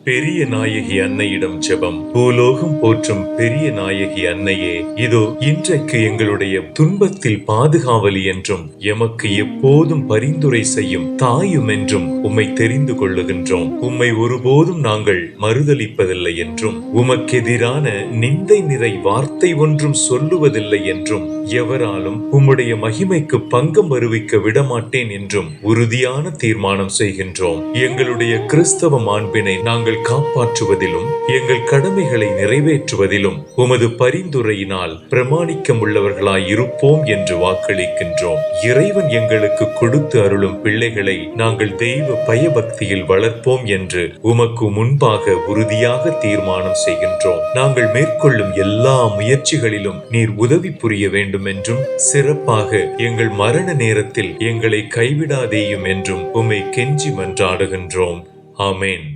பெரிய நாயகி அன்னையிடம் ஜெபம். பூலோகம் போற்றும் பெரிய நாயகி அன்னையே, இதோ இன்றைக்கு எங்களுடைய துன்பத்தில் பாதுகாவலி என்றும் எமக்கு எப்போதும் பரிந்துரை செய்யும் தாயும் என்றும் உம்மை தெரிந்து கொள்ளுகின்றோம். உம்மை ஒருபோதும் நாங்கள் மறுதலிப்பதில்லை என்றும், உமக்கெதிரான நிந்தை நிறை வார்த்தை ஒன்றும் சொல்லுவதில்லை என்றும், எவராலும் உம்முடைய மகிமைக்கு பங்கம் வருவிக்க விடமாட்டேன் என்றும் உறுதியான தீர்மானம் செய்கின்றோம். எங்களுடைய கிறிஸ்தவ மாண்பினை நாங்கள் காப்பாற்றுவதிலும் எங்கள் கடமைகளை நிறைவேற்றுவதிலும் உமது பரிந்துரையினால் பிரமாணிக்கம் உள்ளவர்களாய் இருப்போம் என்று வாக்களிக்கின்றோம். இறைவன் எங்களுக்கு கொடுத்து அருளும் பிள்ளைகளை நாங்கள் தெய்வ பயபக்தியில் வளர்ப்போம் என்று உமக்கு முன்பாக உறுதியாக தீர்மானம் செய்கின்றோம். நாங்கள் மேற்கொள்ளும் எல்லா முயற்சிகளிலும் நீர் உதவி புரிய வேண்டும் என்றும், சிறப்பாக எங்கள் மரண நேரத்தில் எங்களை கைவிடாதேயும் என்றும் உம்மை கெஞ்சி மன்றாடுகின்றோம். ஆமேன்.